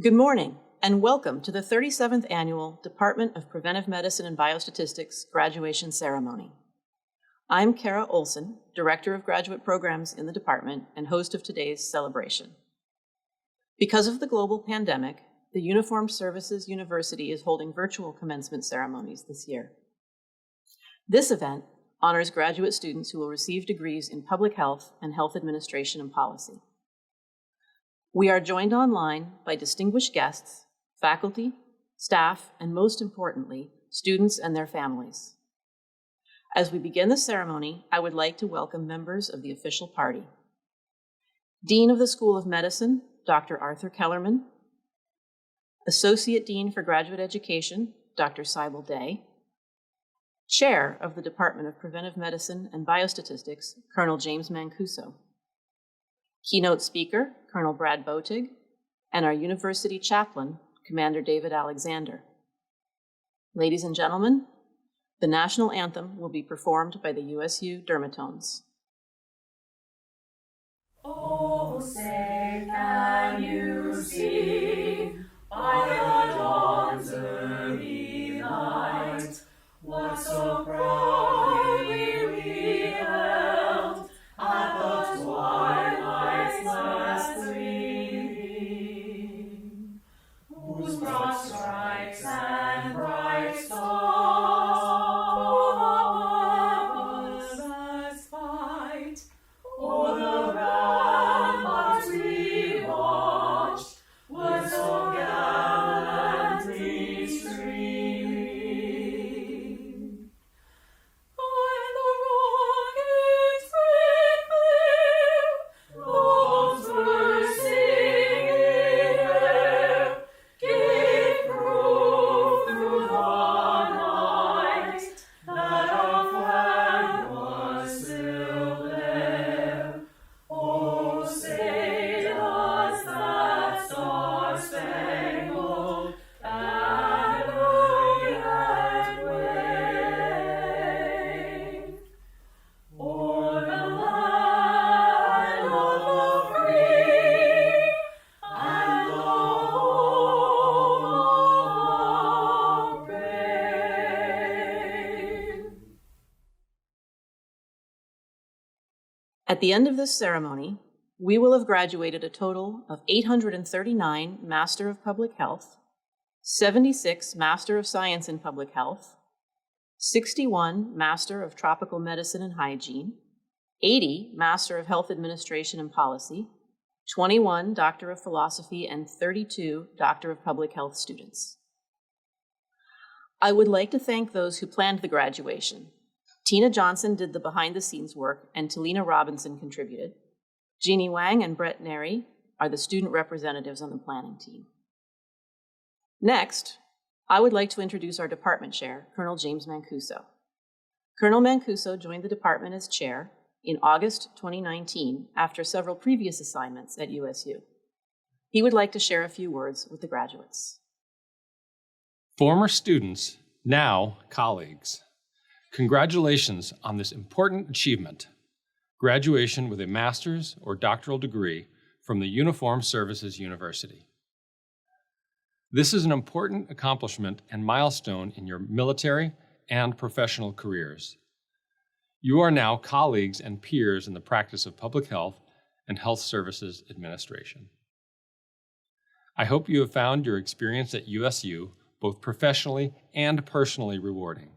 Good morning, and welcome to the 37th Annual Department of Preventive Medicine and Biostatistics graduation ceremony. I'm Kara Olson, Director of Graduate Programs in the department and host of today's celebration. Because of the global pandemic, the Uniformed Services University is holding virtual commencement ceremonies this year. This event honors graduate students who will receive degrees in public health and health administration and policy. We are joined online by distinguished guests, faculty, staff, and most importantly, students and their families. As we begin the ceremony, I would like to welcome members of the official party. Dean of the School of Medicine, Dr. Arthur Kellerman. Associate Dean for Graduate Education, Dr. Cybele Day. Chair of the Department of Preventive Medicine and Biostatistics, Colonel James Mancuso. Keynote speaker, Colonel Brad Botig, and our university chaplain, Commander David Alexander. Ladies and gentlemen, the national anthem will be performed by the USU Dermatones. Oh, say can you see by the dawn's early light what so proudly we held at the twilight's last gleaming, whose broad stripes and bright stars for the marvelous fight o'er the ramparts we watched were so gallantly streaming. And the rockets ring clear, those were singing there, gave proof through the night that our flag was still there. Oh, say does that star-spangled banner yet wave o'er the land of the free and the home of the brave? At the end of this ceremony, we will have graduated a total of 839 Master of Public Health, 76 Master of Science in Public Health, 61 Master of Tropical Medicine and Hygiene, 80 Master of Health Administration and Policy, 21 Doctor of Philosophy, and 32 Doctor of Public Health students. I would like to thank those who planned the graduation. Tina Johnson did the behind-the-scenes work, and Talina Robinson contributed. Jeannie Wang and Brett Neri are the student representatives on the planning team. Next, I would like to introduce our department chair, Colonel James Mancuso. Colonel Mancuso joined the department as chair in August 2019 after several previous assignments at USU. He would like to share a few words with the graduates. Former students, now colleagues, congratulations on this important achievement, graduation with a master's or doctoral degree from the Uniformed Services University. This is an important accomplishment and milestone in your military and professional careers. You are now colleagues and peers in the practice of public health and health services administration. I hope you have found your experience at USU both professionally and personally rewarding.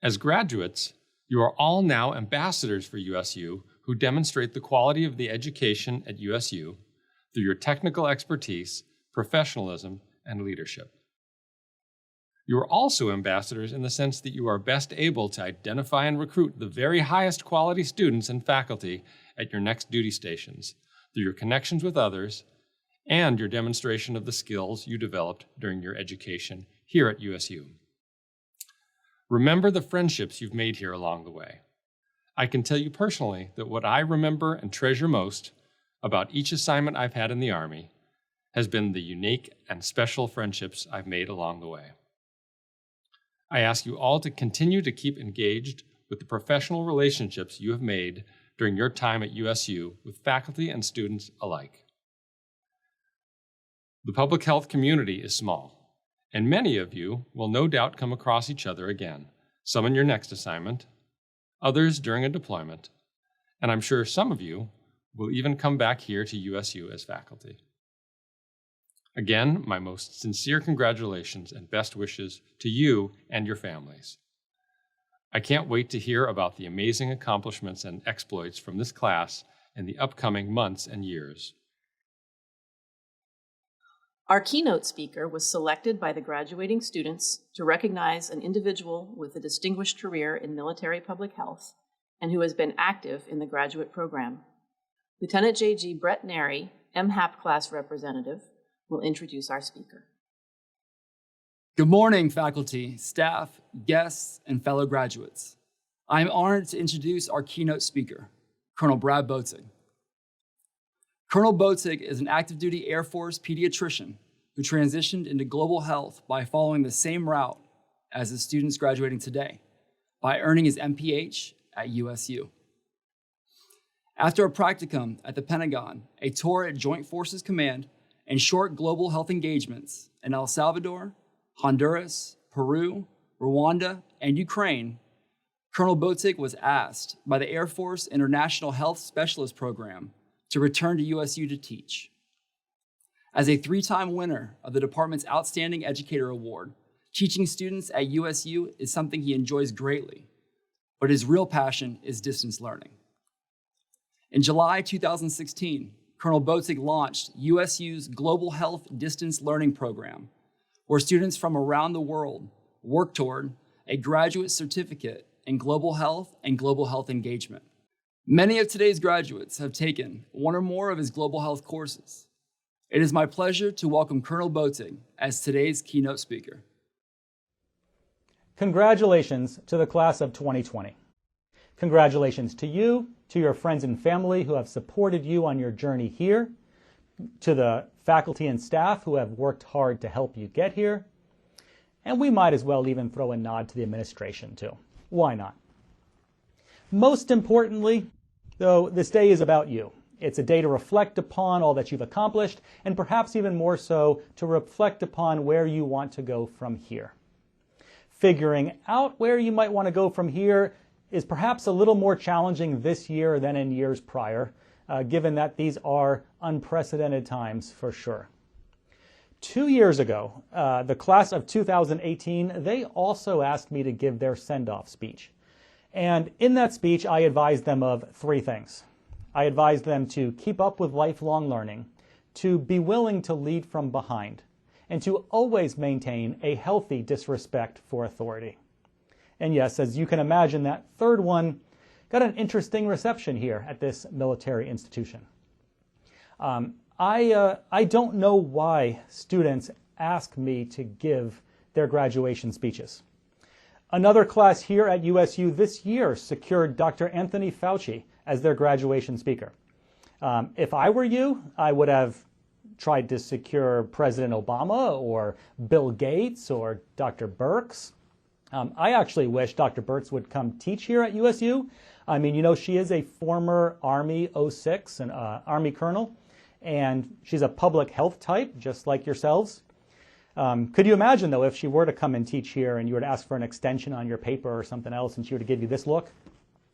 As graduates, you are all now ambassadors for USU who demonstrate the quality of the education at USU through your technical expertise, professionalism, and leadership. You are also ambassadors in the sense that you are best able to identify and recruit the very highest quality students and faculty at your next duty stations through your connections with others and your demonstration of the skills you developed during your education here at USU. Remember the friendships you've made here along the way. I can tell you personally that what I remember and treasure most about each assignment I've had in the Army has been the unique and special friendships I've made along the way. I ask you all to continue to keep engaged with the professional relationships you have made during your time at USU with faculty and students alike. The public health community is small, and many of you will no doubt come across each other again, some in your next assignment, others during a deployment, and I'm sure some of you will even come back here to USU as faculty. Again, my most sincere congratulations and best wishes to you and your families. I can't wait to hear about the amazing accomplishments and exploits from this class in the upcoming months and years. Our keynote speaker was selected by the graduating students to recognize an individual with a distinguished career in military public health and who has been active in the graduate program. Lieutenant J.G. Brett Nary, MHAP class representative, will introduce our speaker. Good morning, faculty, staff, guests, and fellow graduates. I am honored to introduce our keynote speaker, Colonel Brad Boatzig. Colonel Boatzig is an active duty Air Force pediatrician who transitioned into global health by following the same route as the students graduating today, by earning his MPH at USU. After a practicum at the Pentagon, a tour at Joint Forces Command, and short global health engagements in El Salvador, Honduras, Peru, Rwanda, and Ukraine, Colonel Boatzig was asked by the Air Force International Health Specialist Program to return to USU to teach. As a 3-time winner of the department's Outstanding Educator Award, teaching students at USU is something he enjoys greatly, but his real passion is distance learning. In July 2016, Colonel Boatzig launched USU's Global Health Distance Learning Program, where students from around the world work toward a graduate certificate in global health and global health engagement. Many of today's graduates have taken one or more of his global health courses. It is my pleasure to welcome Colonel Boatzig as today's keynote speaker. Congratulations to the class of 2020. Congratulations to you, to your friends and family who have supported you on your journey here, to the faculty and staff who have worked hard to help you get here, and we might as well even throw a nod to the administration too. Why not? Most importantly, though, this day is about you. It's a day to reflect upon all that you've accomplished, and perhaps even more so, to reflect upon where you want to go from here. Figuring out where you might want to go from here is perhaps a little more challenging this year than in years prior, given that these are unprecedented times for sure. 2 years ago, the class of 2018, they also asked me to give their send-off speech. And in that speech, I advised them of 3 things. I advised them to keep up with lifelong learning, to be willing to lead from behind, and to always maintain a healthy disrespect for authority. And yes, as you can imagine, that third one got an interesting reception here at this military institution. I don't know why students ask me to give their graduation speeches. Another class here at USU this year secured Dr. Anthony Fauci as their graduation speaker. If I were you, I would have tried to secure President Obama or Bill Gates or Dr. Birx. I actually wish Dr. Birx would come teach here at USU. I mean, you know, she is a former Army 06, an Army colonel, and she's a public health type, just like yourselves. Could you imagine, though, if she were to come and teach here and you were to ask for an extension on your paper or something else and she were to give you this look?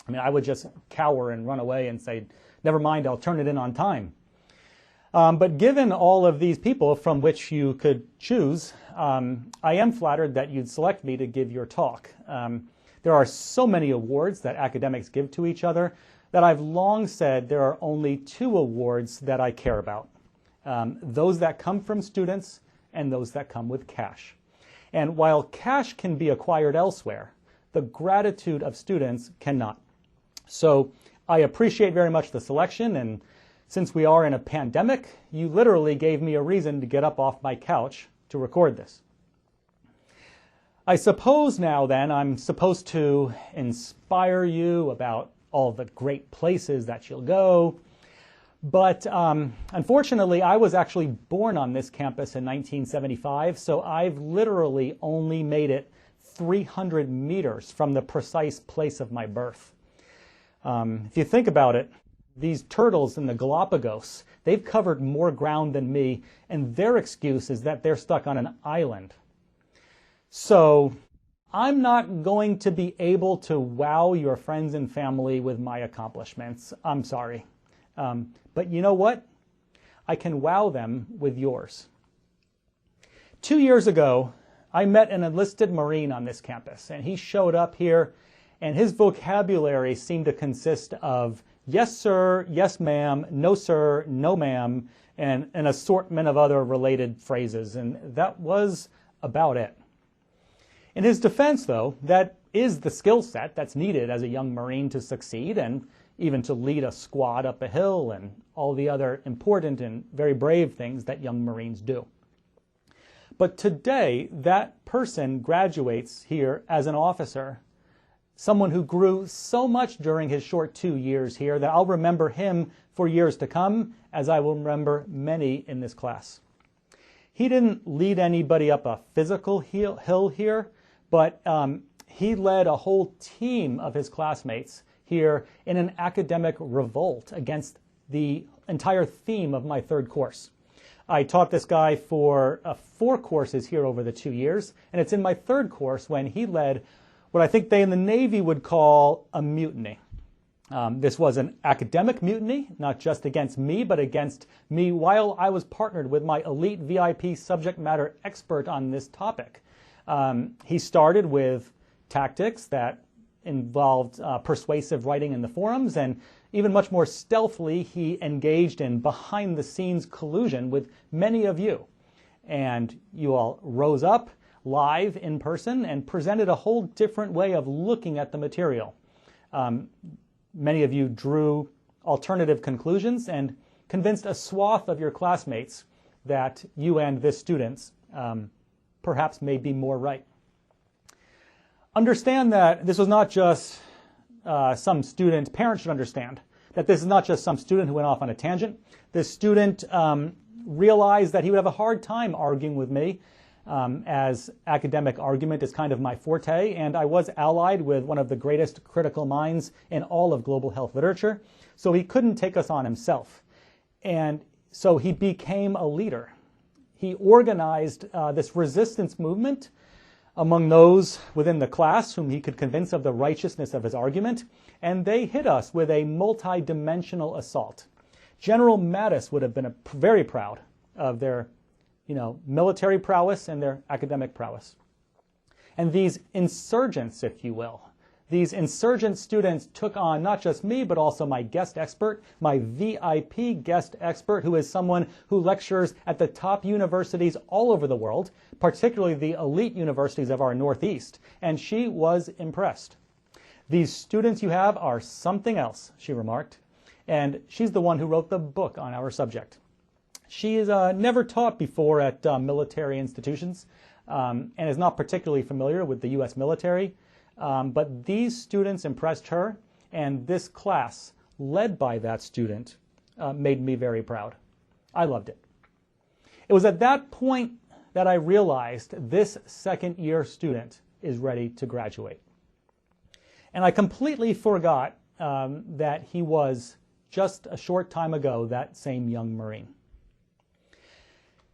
I mean, I would just cower and run away and say, never mind, I'll turn it in on time. But given all of these people from which you could choose, I am flattered that you'd select me to give your talk. There are so many awards that academics give to each other that I've long said there are only 2 awards that I care about. Those that come from students and those that come with cash. And while cash can be acquired elsewhere, the gratitude of students cannot. So I appreciate very much the selection, and since we are in a pandemic, you literally gave me a reason to get up off my couch to record this. I suppose now then I'm supposed to inspire you about all the great places that you'll go, but unfortunately I was actually born on this campus in 1975, so I've literally only made it 300 meters from the precise place of my birth. If you think about it, these turtles in the Galapagos, they've covered more ground than me, and their excuse is that they're stuck on an island. So I'm not going to be able to wow your friends and family with my accomplishments. I'm sorry. But you know what? I can wow them with yours. 2 years ago, I met an enlisted Marine on this campus, and he showed up here, and his vocabulary seemed to consist of yes, sir, yes, ma'am, no, sir, no, ma'am, and an assortment of other related phrases, and that was about it. In his defense, though, that is the skill set that's needed as a young Marine to succeed and even to lead a squad up a hill and all the other important and very brave things that young Marines do. But today, that person graduates here as an officer, someone who grew so much during his short 2 years here that I'll remember him for years to come, as I will remember many in this class. He didn't lead anybody up a physical hill here, but he led a whole team of his classmates here in an academic revolt against the entire theme of my third course. I taught this guy for 4 courses here over the 2 years, and it's in my third course when he led what I think they in the Navy would call a mutiny. This was an academic mutiny, not just against me, but against me while I was partnered with my elite VIP subject matter expert on this topic. He started with tactics that involved persuasive writing in the forums, and even much more stealthily, he engaged in behind-the-scenes collusion with many of you. And you all rose up live in person and presented a whole different way of looking at the material. Many of you drew alternative conclusions and convinced a swath of your classmates that you and this student perhaps may be more right. Understand that this was not just some student. Parents should understand that this is not just some student who went off on a tangent. This student realized that he would have a hard time arguing with me, as academic argument is kind of my forte, and I was allied with one of the greatest critical minds in all of global health literature, so he couldn't take us on himself. And so he became a leader. He organized this resistance movement among those within the class whom he could convince of the righteousness of his argument, and they hit us with a multi-dimensional assault. General Mattis would have been very proud of their military prowess and their academic prowess. And these insurgents, if you will, these insurgent students took on not just me, but also my guest expert, my VIP guest expert, who is someone who lectures at the top universities all over the world, particularly the elite universities of our Northeast, and she was impressed. These students you have are something else, she remarked, and she's the one who wrote the book on our subject. She is never taught before at military institutions and is not particularly familiar with the U.S. military, but these students impressed her, and this class, led by that student, made me very proud. I loved it. It was at that point that I realized this second-year student is ready to graduate. And I completely forgot that he was, just a short time ago, that same young Marine.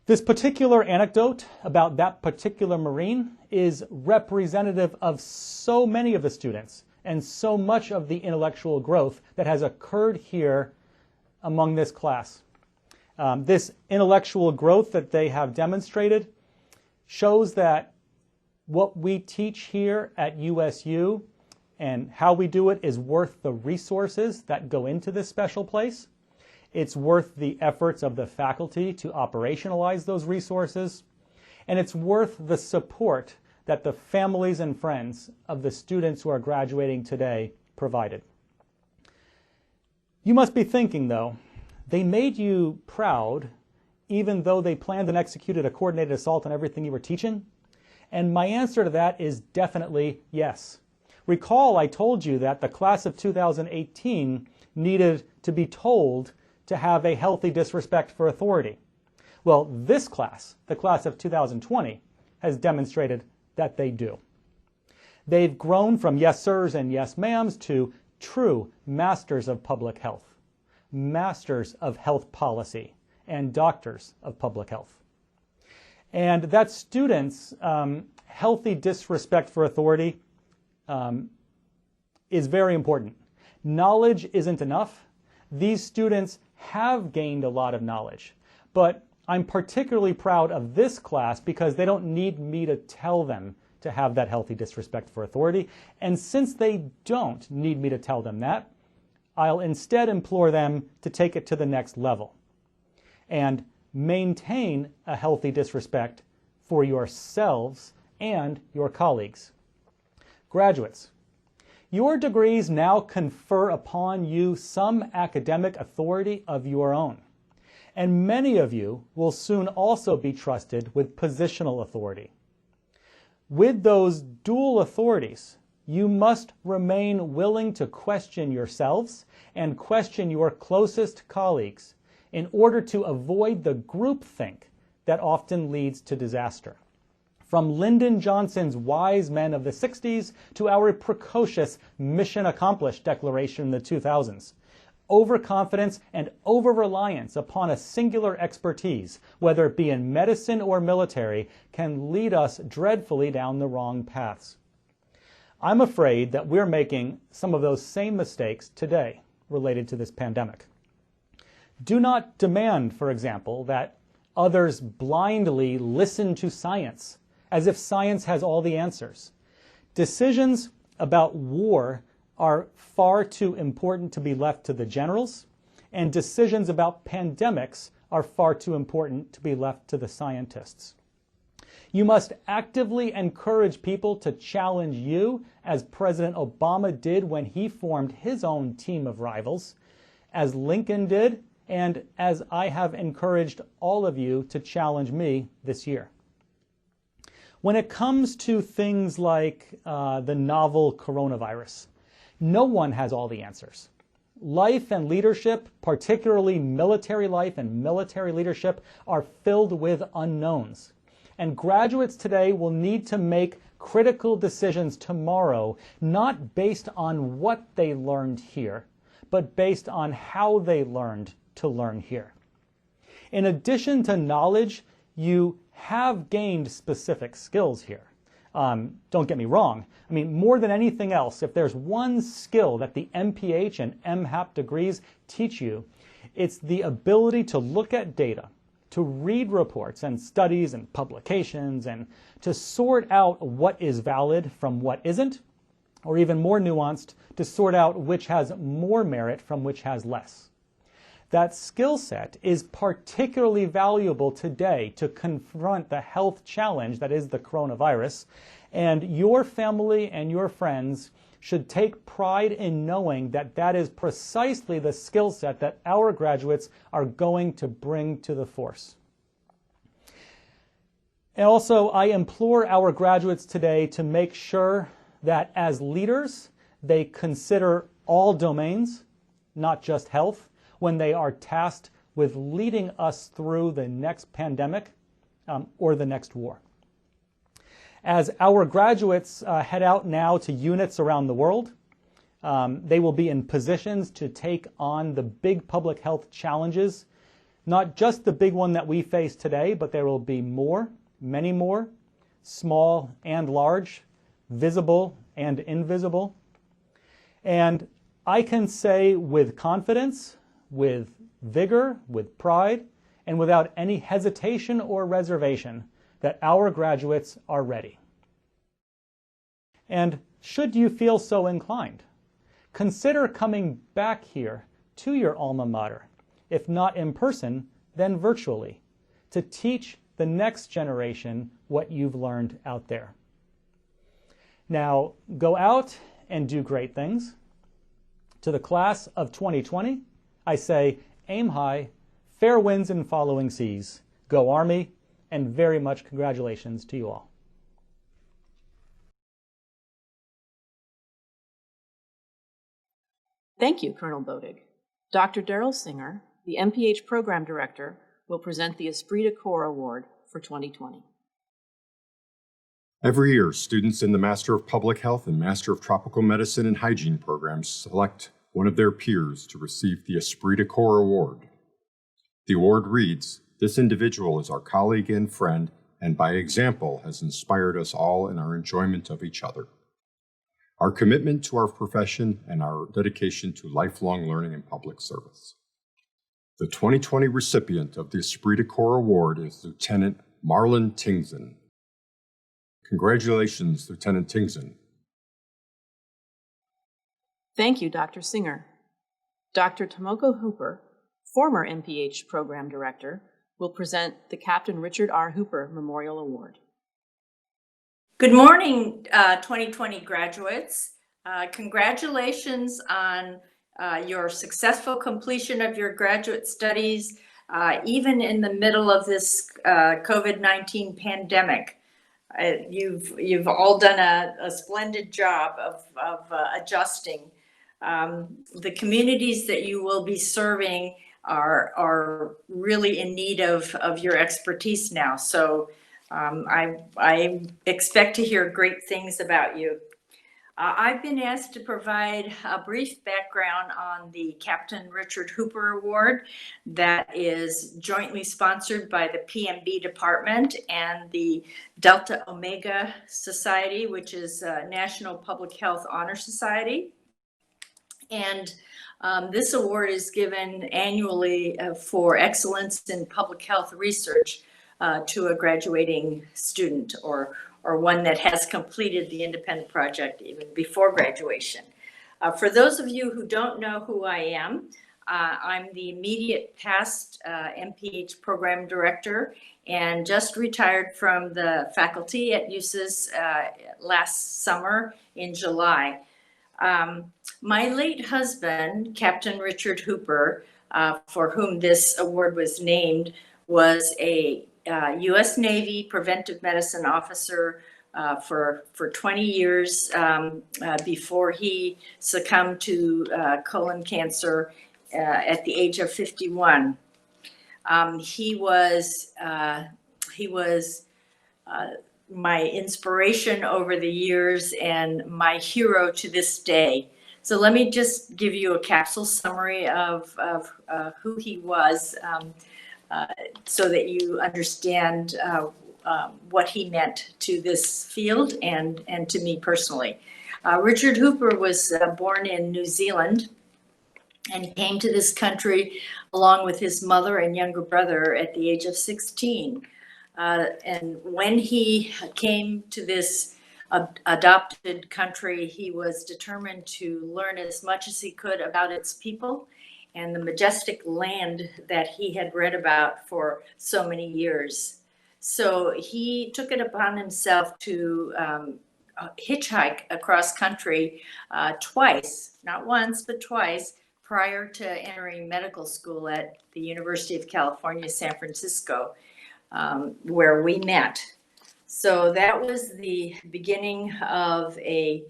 This particular anecdote about that particular Marine is representative of so many of the students and so much of the intellectual growth that has occurred here among this class. This intellectual growth that they have demonstrated shows that what we teach here at USU and how we do it is worth the resources that go into this special place. It's worth the efforts of the faculty to operationalize those resources, and it's worth the support that the families and friends of the students who are graduating today provided. You must be thinking, though, they made you proud even though they planned and executed a coordinated assault on everything you were teaching? And my answer to that is definitely yes. Recall I told you that the class of 2018 needed to be told to have a healthy disrespect for authority. Well, this class, the class of 2020, has demonstrated that they do. They've grown from yes sirs and yes ma'ams to true masters of public health. Masters of Health Policy and Doctors of Public Health. And that students' healthy disrespect for authority is very important. Knowledge isn't enough. These students have gained a lot of knowledge, but I'm particularly proud of this class because they don't need me to tell them to have that healthy disrespect for authority. And since they don't need me to tell them that, I'll instead implore them to take it to the next level and maintain a healthy disrespect for yourselves and your colleagues. Graduates, your degrees now confer upon you some academic authority of your own, and many of you will soon also be trusted with positional authority. With those dual authorities, you must remain willing to question yourselves and question your closest colleagues in order to avoid the groupthink that often leads to disaster. From Lyndon Johnson's wise men of the 60s to our precocious mission accomplished declaration in the 2000s, overconfidence and over-reliance upon a singular expertise, whether it be in medicine or military, can lead us dreadfully down the wrong paths. I'm afraid that we're making some of those same mistakes today related to this pandemic. Do not demand, for example, that others blindly listen to science as if science has all the answers. Decisions about war are far too important to be left to the generals, and decisions about pandemics are far too important to be left to the scientists. You must actively encourage people to challenge you, as President Obama did when he formed his own team of rivals, as Lincoln did, and as I have encouraged all of you to challenge me this year. When it comes to things like the novel coronavirus, no one has all the answers. Life and leadership, particularly military life and military leadership, are filled with unknowns. And graduates today will need to make critical decisions tomorrow, not based on what they learned here, but based on how they learned to learn here. In addition to knowledge, you have gained specific skills here. Don't get me wrong. I mean, more than anything else, if there's one skill that the MPH and MHAP degrees teach you, it's the ability to look at data, to read reports and studies and publications, and to sort out what is valid from what isn't, or even more nuanced, to sort out which has more merit from which has less. That skill set is particularly valuable today to confront the health challenge that is the coronavirus, and your family and your friends should take pride in knowing that that is precisely the skill set that our graduates are going to bring to the force. And also, I implore our graduates today to make sure that as leaders, they consider all domains, not just health, when they are tasked with leading us through the next pandemic or the next war. As our graduates head out now to units around the world, they will be in positions to take on the big public health challenges, not just the big one that we face today, but there will be more, many more, small and large, visible and invisible. And I can say with confidence, with vigor, with pride, and without any hesitation or reservation that our graduates are ready. And should you feel so inclined, consider coming back here to your alma mater, if not in person, then virtually, to teach the next generation what you've learned out there. Now, go out and do great things. To the class of 2020, I say, aim high, fair winds and following seas, go Army, and very much congratulations to you all. Thank you, Colonel Bodig. Dr. Daryl Singer, the MPH Program Director, will present the Esprit de Corps Award for 2020. Every year, students in the Master of Public Health and Master of Tropical Medicine and Hygiene programs select one of their peers to receive the Esprit Award. The award reads, "This individual is our colleague and friend, and by example has inspired us all in our enjoyment of each other. Our commitment to our profession and our dedication to lifelong learning and public service." The 2020 recipient of the Esprit Award is Lieutenant Marlon Tingson. Congratulations, Lieutenant Tingson. Thank you, Dr. Singer. Dr. Tomoko Hooper, former MPH Program Director, will present the Captain Richard R. Hooper Memorial Award. Good morning, 2020 graduates. Congratulations on your successful completion of your graduate studies, even in the middle of this COVID-19 pandemic. You've all done a splendid job of adjusting. The communities that you will be serving are really in need of your expertise now. So I expect to hear great things about you. I've been asked to provide a brief background on the Captain Richard Hooper Award that is jointly sponsored by the PMB Department and the Delta Omega Society, which is a National Public Health Honor Society. And this award is given annually for excellence in public health research to a graduating student or one that has completed the independent project even before graduation. For those of you who don't know who I am, I'm the immediate past MPH Program Director and just retired from the faculty at USUS last summer in July. My late husband, Captain Richard Hooper, for whom this award was named, was a U.S. Navy preventive medicine officer for 20 years before he succumbed to colon cancer at the age of 51. He was my inspiration over the years and my hero to this day. So let me just give you a capsule summary of who he was so that you understand what he meant to this field and to me personally. Richard Hooper was born in New Zealand and came to this country along with his mother and younger brother at the age of 16. And when he came to this adopted country, he was determined to learn as much as he could about its people and the majestic land that he had read about for so many years. So he took it upon himself to hitchhike across country twice, not once, but twice, prior to entering medical school at the University of California, San Francisco, where we met. So that was the beginning of a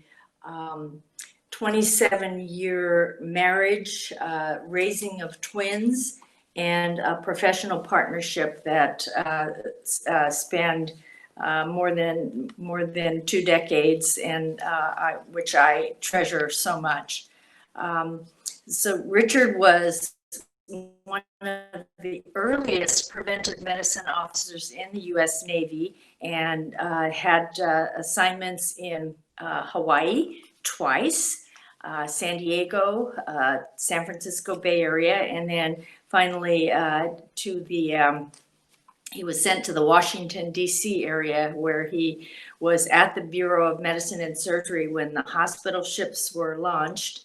27-year marriage, raising of twins, and a professional partnership that spanned more than 2 decades, and which I treasure so much. So Richard was one of the earliest preventive medicine officers in the U.S. Navy and had assignments in Hawaii twice, San Diego, San Francisco Bay Area, and then finally he was sent to the Washington, D.C. area, where he was at the Bureau of Medicine and Surgery when the hospital ships were launched.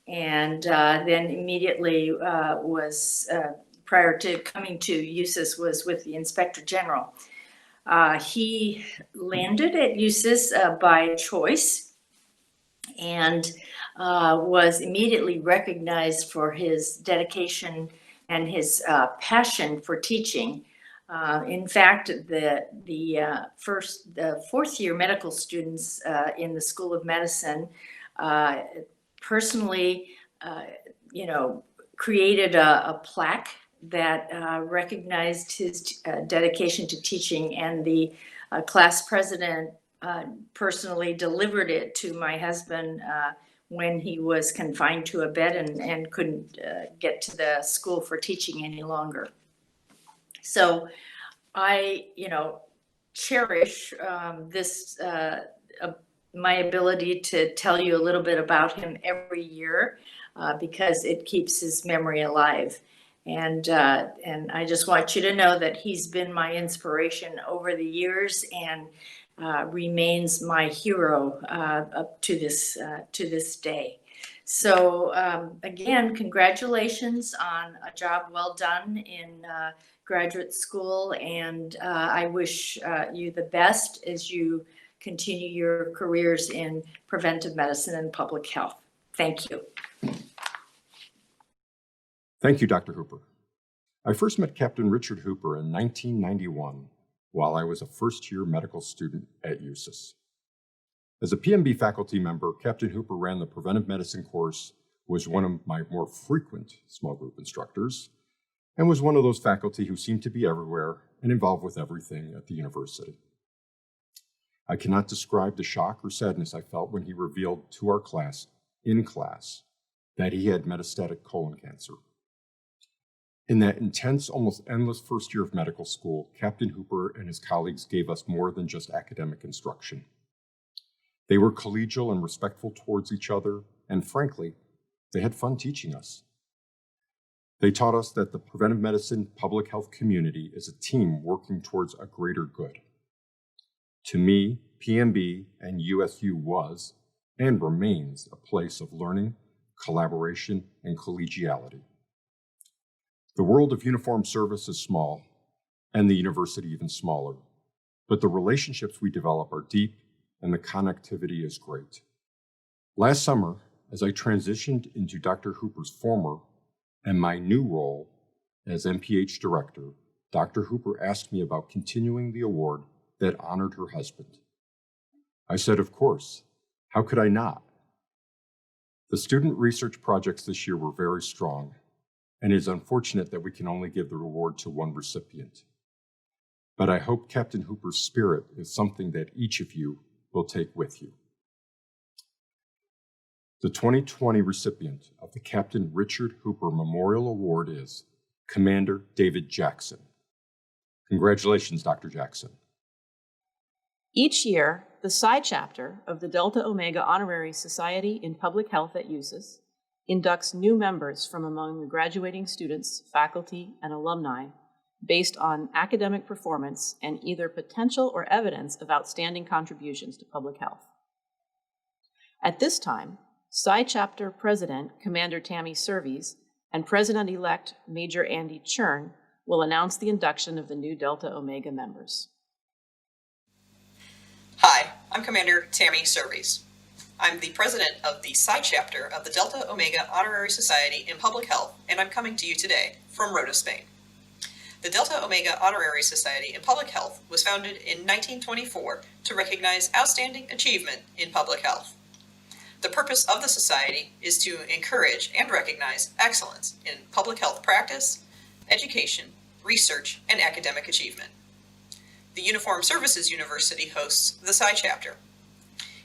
And then immediately was, prior to coming to USUS, was with the Inspector General. He landed at USUS by choice and was immediately recognized for his dedication and his passion for teaching. In fact, the fourth-year medical students in the School of Medicine personally, created a plaque that recognized his dedication to teaching, and the class president personally delivered it to my husband when he was confined to a bed and couldn't get to the school for teaching any longer. So I, cherish my ability to tell you a little bit about him every year because it keeps his memory alive. And I just want you to know that he's been my inspiration over the years and remains my hero up to this day. So again, congratulations on a job well done in graduate school, and I wish you the best as you continue your careers in preventive medicine and public health. Thank you. Thank you, Dr. Hooper. I first met Captain Richard Hooper in 1991 while I was a first-year medical student at USUS. As a PMB faculty member, Captain Hooper ran the preventive medicine course, was one of my more frequent small group instructors, and was one of those faculty who seemed to be everywhere and involved with everything at the university. I cannot describe the shock or sadness I felt when he revealed to our class, in class, that he had metastatic colon cancer. In that intense, almost endless first year of medical school, Captain Hooper and his colleagues gave us more than just academic instruction. They were collegial and respectful towards each other, and frankly, they had fun teaching us. They taught us that the preventive medicine public health community is a team working towards a greater good. To me, PMB and USU was and remains a place of learning, collaboration, and collegiality. The world of uniformed service is small, and the university even smaller, but the relationships we develop are deep, and the connectivity is great. Last summer, as I transitioned into Dr. Hooper's former and my new role as MPH director, Dr. Hooper asked me about continuing the award that honored her husband. I said, of course, how could I not? The student research projects this year were very strong, and it is unfortunate that we can only give the award to one recipient. But I hope Captain Hooper's spirit is something that each of you will take with you. The 2020 recipient of the Captain Richard Hooper Memorial Award is Commander David Jackson. Congratulations, Dr. Jackson. Each year, the Psi chapter of the Delta Omega Honorary Society in Public Health at USUS inducts new members from among the graduating students, faculty, and alumni based on academic performance and either potential or evidence of outstanding contributions to public health. At this time, Psi Chapter President Commander Tammy Surveys and President-elect Major Andy Churn will announce the induction of the new Delta Omega members. Hi, I'm Commander Tammy Surveys. I'm the president of the Psi Chapter of the Delta Omega Honorary Society in Public Health, and I'm coming to you today from Rota, Spain. The Delta Omega Honorary Society in Public Health was founded in 1924 to recognize outstanding achievement in public health. The purpose of the society is to encourage and recognize excellence in public health practice, education, research, and academic achievement. The Uniformed Services University hosts the Psi Chapter.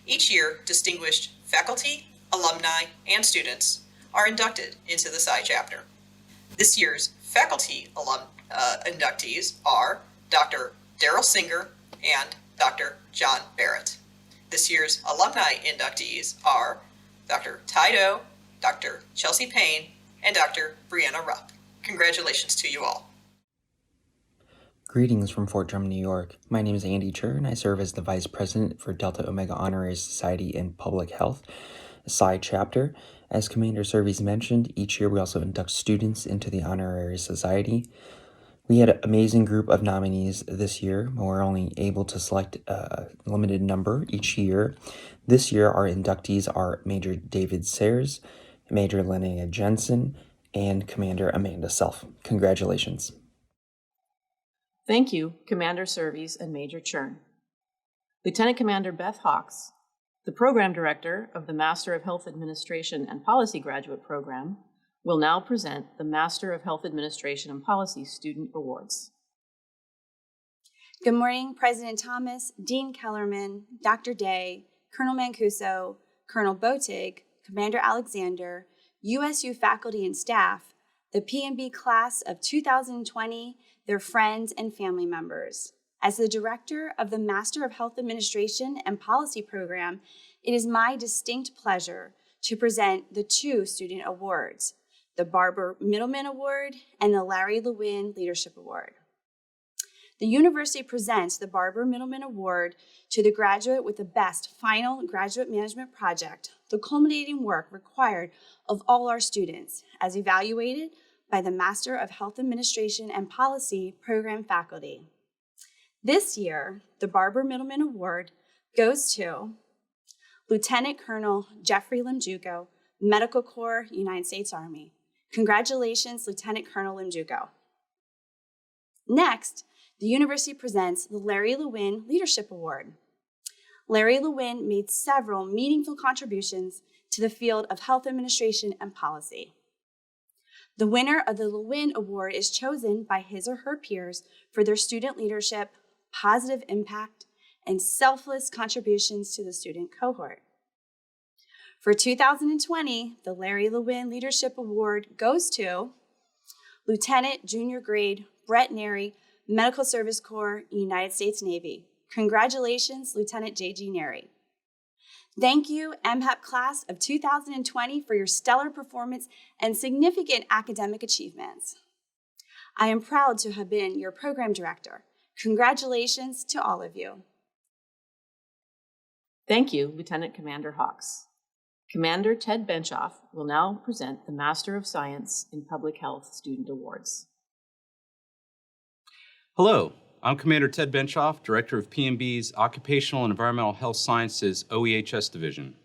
Each year, distinguished faculty, alumni, and students are inducted into the Psi Chapter. This year's faculty inductees are Dr. Daryl Singer and Dr. John Barrett. This year's alumni inductees are Dr. Tydo, Dr. Chelsea Payne, and Dr. Brianna Rupp. Congratulations to you all. Greetings from Fort Drum, New York. My name is Andy Chur, and I serve as the Vice President for Delta Omega Honorary Society in Public Health, Psi Chapter. As Commander Surveys mentioned, each year we also induct students into the Honorary Society. We had an amazing group of nominees this year, but we're only able to select a limited number each year. This year, our inductees are Major David Sayers, Major Linnea Jensen, and Commander Amanda Self. Congratulations. Thank you, Commander Surveys and Major Churn. Lieutenant Commander Beth Hawks, the Program Director of the Master of Health Administration and Policy Graduate Program, will now present the Master of Health Administration and Policy Student Awards. Good morning, President Thomas, Dean Kellerman, Dr. Day, Colonel Mancuso, Colonel Botig, Commander Alexander, USU faculty and staff, the P&B class of 2020, their friends and family members. As the director of the Master of Health Administration and Policy program, it is my distinct pleasure to present the two student awards, the Barbara Middleman Award and the Larry Lewin Leadership Award. The university presents the Barbara Middleman Award to the graduate with the best final graduate management project, the culminating work required of all our students as evaluated by the Master of Health Administration and Policy program faculty. This year, the Barbara Middleman Award goes to Lieutenant Colonel Jeffrey Limjuco, Medical Corps, United States Army. Congratulations, Lieutenant Colonel Limjuco. Next, the university presents the Larry Lewin Leadership Award. Larry Lewin made several meaningful contributions to the field of health administration and policy. The winner of the Lewin Award is chosen by his or her peers for their student leadership, positive impact, and selfless contributions to the student cohort. For 2020, the Larry Lewin Leadership Award goes to Lieutenant Junior Grade Brett Neri, Medical Service Corps, United States Navy. Congratulations, Lieutenant J.G. Neri. Thank you, MHEP class of 2020, for your stellar performance and significant academic achievements. I am proud to have been your program director. Congratulations to all of you. Thank you, Lieutenant Commander Hawks. Commander Ted Benchoff will now present the Master of Science in Public Health Student Awards. Hello, I'm Commander Ted Benchoff, Director of P&B's Occupational and Environmental Health Sciences OEHS Division.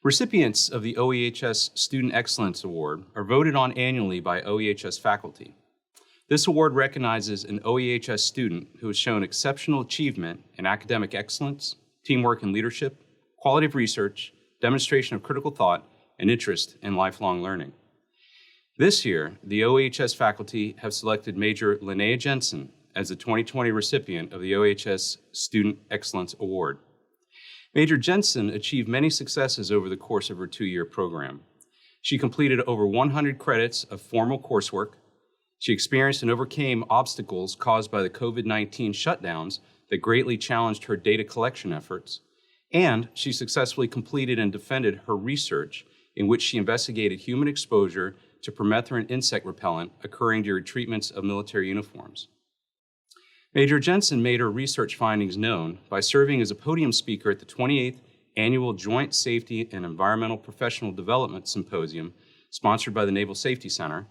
Recipients of the OEHS Student Excellence Award are voted on annually by OEHS faculty. This award recognizes an OEHS student who has shown exceptional achievement in academic excellence, teamwork and leadership, quality of research, demonstration of critical thought, and interest in lifelong learning. This year, the OEHS faculty have selected Major Linnea Jensen as the 2020 recipient of the OEHS Student Excellence Award. Major Jensen achieved many successes over the course of her two-year program. She completed over 100 credits of formal coursework. She experienced and overcame obstacles caused by the COVID-19 shutdowns that greatly challenged her data collection efforts. And she successfully completed and defended her research in which she investigated human exposure to permethrin insect repellent occurring during treatments of military uniforms. Major Jensen made her research findings known by serving as a podium speaker at the 28th Annual Joint Safety and Environmental Professional Development Symposium sponsored by the Naval Safety Center,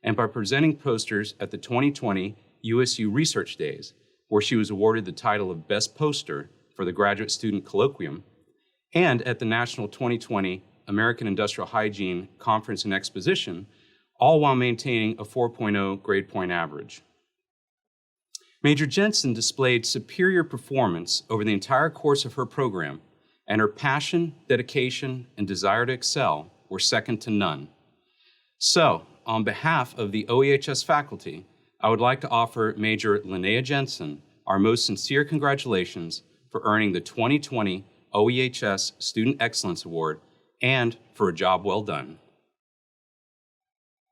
and by presenting posters at the 2020 USU Research Days, where she was awarded the title of Best Poster for the Graduate Student Colloquium, and at the National 2020 American Industrial Hygiene Conference and Exposition, all while maintaining a 4.0 grade point average. Major Jensen displayed superior performance over the entire course of her program, and her passion, dedication, and desire to excel were second to none. So, on behalf of the OEHS faculty, I would like to offer Major Linnea Jensen our most sincere congratulations for earning the 2020 OEHS Student Excellence Award and for a job well done.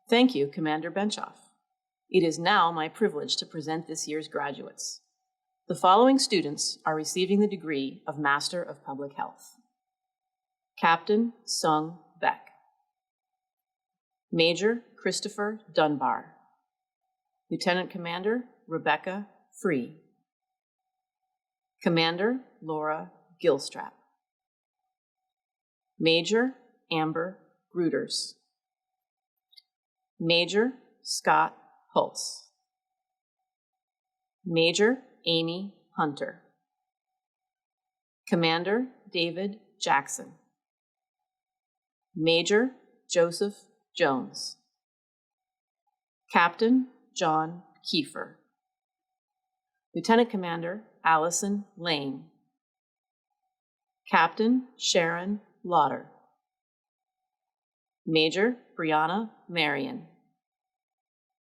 Thank you, Commander Benchoff. It is now my privilege to present this year's graduates. The following students are receiving the degree of Master of Public Health. Captain Sung Beck. Major Christopher Dunbar. Lieutenant Commander Rebecca Free. Commander Laura Gilstrap. Major Amber Gruters. Major Scott Pulse. Major Amy Hunter. Commander David Jackson. Major Joseph Jones. Captain John Kiefer. Lieutenant Commander Allison Lane. Captain Sharon Lauder. Major Brianna Marion.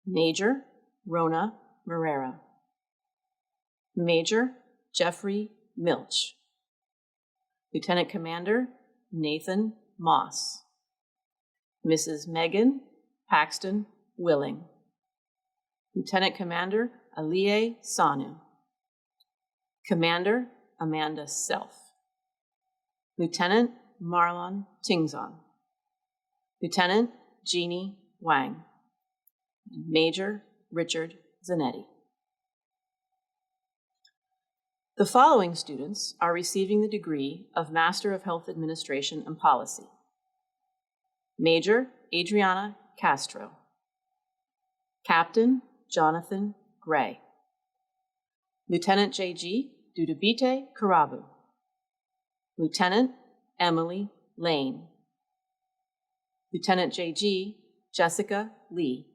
Major Rona Morera. Major Jeffrey Milch. Lieutenant Commander Nathan Moss. Mrs. Megan Paxton Willing. Lieutenant Commander Aliye Sanu. Commander Amanda Self. Lieutenant Marlon Tingzon. Lieutenant Jeannie Wang. Major Richard Zanetti. The following students are receiving the degree of Master of Health Administration and Policy. Major Adriana Castro. Captain Jonathan Gray. Lieutenant J.G. Dudubite Karabu. Lieutenant Emily Lane. Lieutenant J.G. Jessica Lee.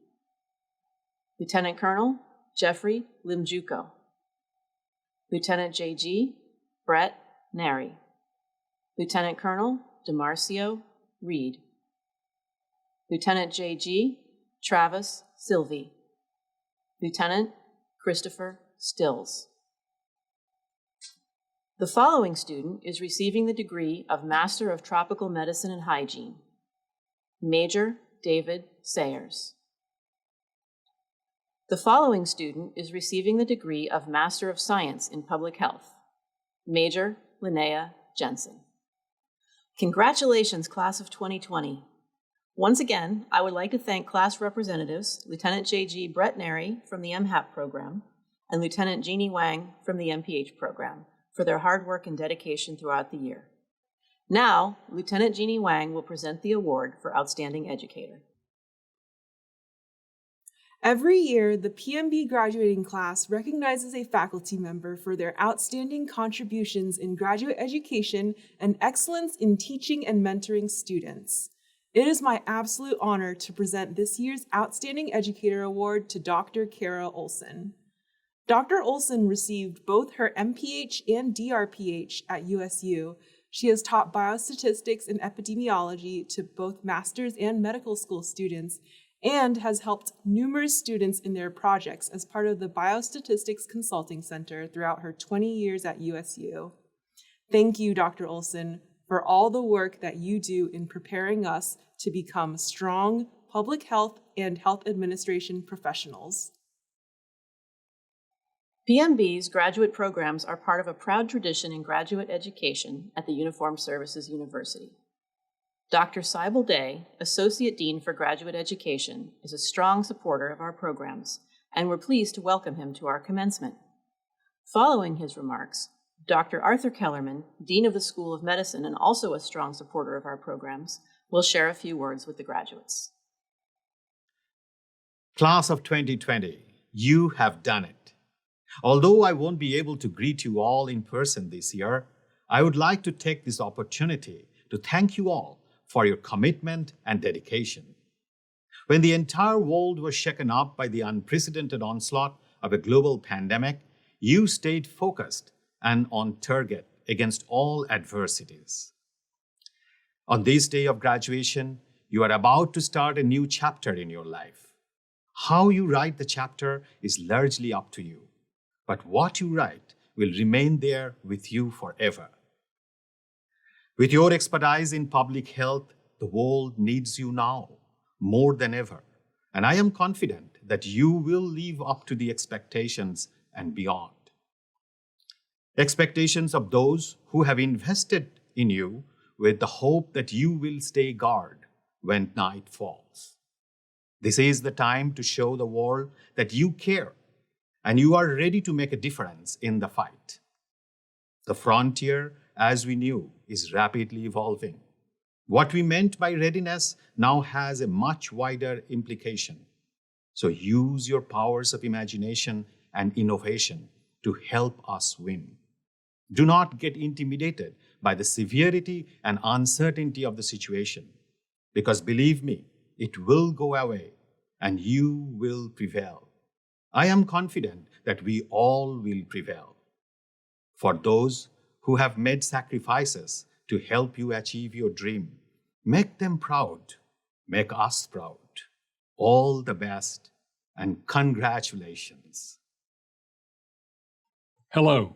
Lieutenant Colonel Jeffrey Limjuko. Lieutenant J.G. Brett Nary. Lieutenant Colonel DeMarcio Reed. Lieutenant J.G. Travis Sylvie. Lieutenant Christopher Stills. The following student is receiving the degree of Master of Tropical Medicine and Hygiene. Major David Sayers. The following student is receiving the degree of Master of Science in Public Health. Major Linnea Jensen. Congratulations, class of 2020. Once again, I would like to thank class representatives, Lieutenant J.G. Brett Nary from the MHAP program and Lieutenant Jeannie Wang from the MPH program for their hard work and dedication throughout the year. Now, Lieutenant Jeannie Wang will present the award for Outstanding Educator. Every year, the PMB graduating class recognizes a faculty member for their outstanding contributions in graduate education and excellence in teaching and mentoring students. It is my absolute honor to present this year's Outstanding Educator Award to Dr. Kara Olson. Dr. Olson received both her MPH and DRPH at USU. She has taught biostatistics and epidemiology to both master's and medical school students and has helped numerous students in their projects as part of the Biostatistics Consulting Center throughout her 20 years at USU. Thank you, Dr. Olson, for all the work that you do in preparing us to become strong public health and health administration professionals. PMB's graduate programs are part of a proud tradition in graduate education at the Uniformed Services University. Dr. Cybele Day, Associate Dean for Graduate Education, is a strong supporter of our programs, and we're pleased to welcome him to our commencement. Following his remarks, Dr. Arthur Kellerman, Dean of the School of Medicine and also a strong supporter of our programs, will share a few words with the graduates. Class of 2020, you have done it. Although I won't be able to greet you all in person this year, I would like to take this opportunity to thank you all for your commitment and dedication. When the entire world was shaken up by the unprecedented onslaught of a global pandemic, you stayed focused and on target against all adversities. On this day of graduation, you are about to start a new chapter in your life. How you write the chapter is largely up to you, but what you write will remain there with you forever. With your expertise in public health, the world needs you now more than ever, and I am confident that you will live up to the expectations and beyond. Expectations of those who have invested in you with the hope that you will stay guard when night falls. This is the time to show the world that you care and you are ready to make a difference in the fight. The frontier, as we knew, is rapidly evolving. What we meant by readiness now has a much wider implication. So use your powers of imagination and innovation to help us win. Do not get intimidated by the severity and uncertainty of the situation, because believe me, it will go away and you will prevail. I am confident that we all will prevail. For those who have made sacrifices to help you achieve your dream, make them proud, make us proud. All the best and congratulations. Hello,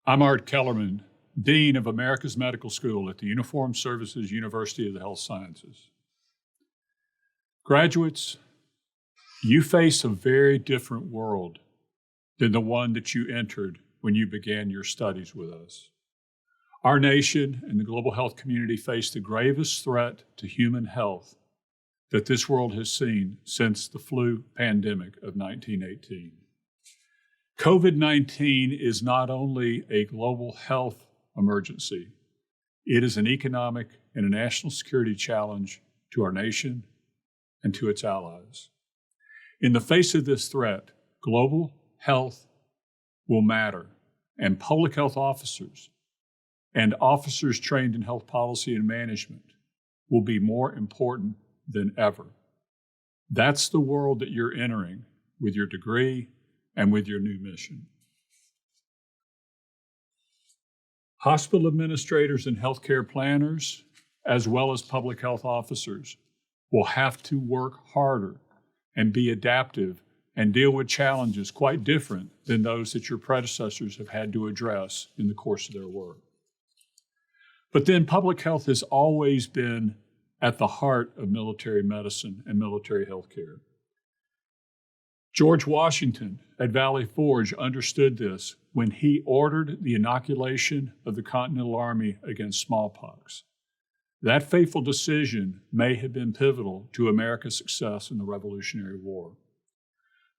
I'm Art Kellerman, Dean of America's Medical School at the Uniformed Services University of the Health Sciences. Graduates, you face a very different world than the one that you entered when you began your studies with us. Our nation and the global health community face the gravest threat to human health that this world has seen since the flu pandemic of 1918. COVID-19 is not only a global health emergency, it is an economic and a national security challenge to our nation and to its allies. In the face of this threat, global health will matter, and public health officers and officers trained in health policy and management will be more important than ever. That's the world that you're entering with your degree and with your new mission. Hospital administrators and healthcare planners, as well as public health officers, will have to work harder and be adaptive and deal with challenges quite different than those that your predecessors have had to address in the course of their work. But then public health has always been at the heart of military medicine and military health care. George Washington at Valley Forge understood this when he ordered the inoculation of the Continental Army against smallpox. That fateful decision may have been pivotal to America's success in the Revolutionary War.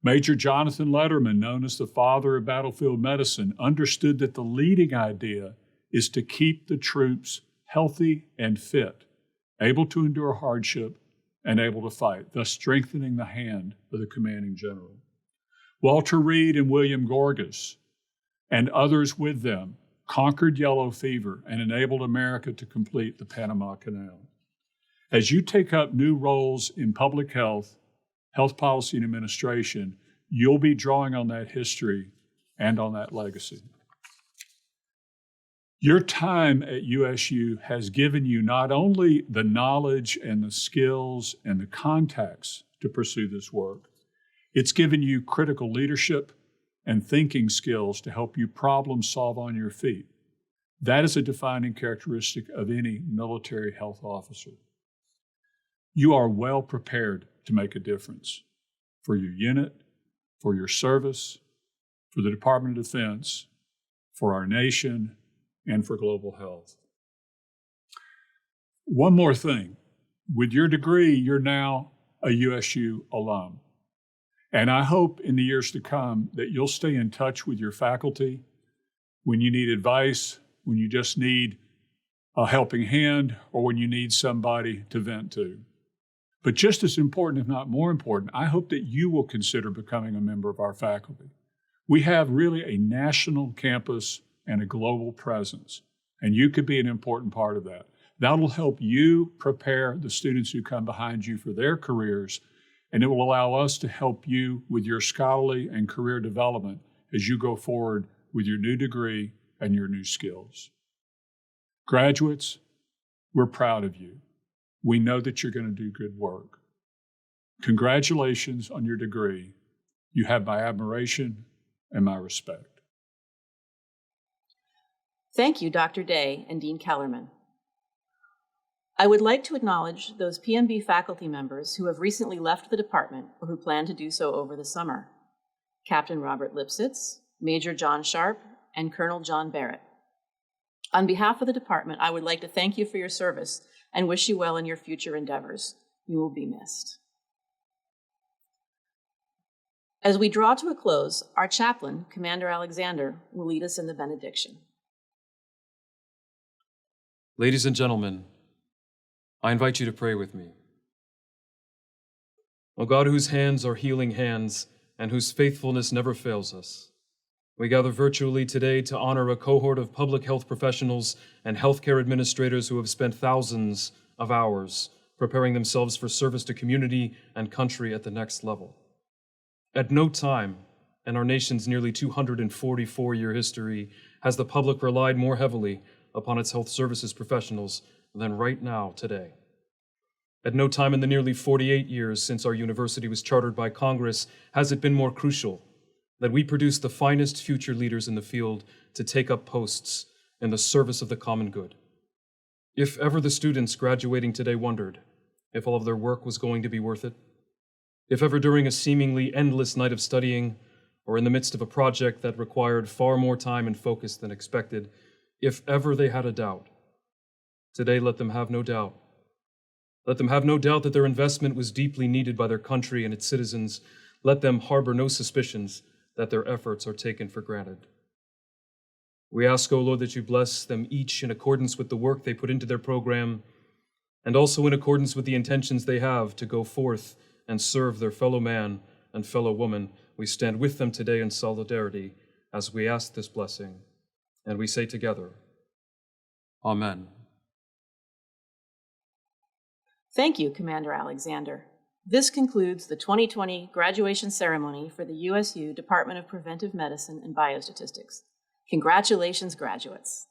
Major Jonathan Letterman, known as the father of battlefield medicine, understood that the leading idea is to keep the troops healthy and fit, able to endure hardship and able to fight, thus strengthening the hand of the commanding general. Walter Reed and William Gorgas and others with them conquered yellow fever and enabled America to complete the Panama Canal. As you take up new roles in public health, health policy and administration, you'll be drawing on that history and on that legacy. Your time at USU has given you not only the knowledge and the skills and the contacts to pursue this work, it's given you critical leadership and thinking skills to help you problem solve on your feet. That is a defining characteristic of any military health officer. You are well prepared to make a difference for your unit, for your service, for the Department of Defense, for our nation, and for global health. One more thing. With your degree, you're now a USU alum. And I hope in the years to come that you'll stay in touch with your faculty when you need advice, when you just need a helping hand, or when you need somebody to vent to. But just as important, if not more important, I hope that you will consider becoming a member of our faculty. We have really a national campus and a global presence, and you could be an important part of that. That'll help you prepare the students who come behind you for their careers, and it will allow us to help you with your scholarly and career development as you go forward with your new degree and your new skills. Graduates, we're proud of you. We know that you're going to do good work. Congratulations on your degree. You have my admiration and my respect. Thank you, Dr. Day and Dean Kellerman. I would like to acknowledge those PMB faculty members who have recently left the department or who plan to do so over the summer. Captain Robert Lipsitz, Major John Sharp, and Colonel John Barrett. On behalf of the department, I would like to thank you for your service and wish you well in your future endeavors. You will be missed. As we draw to a close, our chaplain, Commander Alexander, will lead us in the benediction. Ladies and gentlemen, I invite you to pray with me. O God, whose hands are healing hands and whose faithfulness never fails us, we gather virtually today to honor a cohort of public health professionals and healthcare administrators who have spent thousands of hours preparing themselves for service to community and country at the next level. At no time in our nation's nearly 244-year history has the public relied more heavily upon its health services professionals than right now today. At no time in the nearly 48 years since our university was chartered by Congress has it been more crucial that we produce the finest future leaders in the field to take up posts in the service of the common good. If ever the students graduating today wondered if all of their work was going to be worth it, if ever during a seemingly endless night of studying, or in the midst of a project that required far more time and focus than expected, if ever they had a doubt, today let them have no doubt. Let them have no doubt that their investment was deeply needed by their country and its citizens. Let them harbor no suspicions that their efforts are taken for granted. We ask, O Lord, that you bless them each in accordance with the work they put into their program, and also in accordance with the intentions they have to go forth and serve their fellow man and fellow woman. We stand with them today in solidarity as we ask this blessing, and we say together, Amen. Thank you, Commander Alexander. This concludes the 2020 graduation ceremony for the USU Department of Preventive Medicine and Biostatistics. Congratulations, graduates.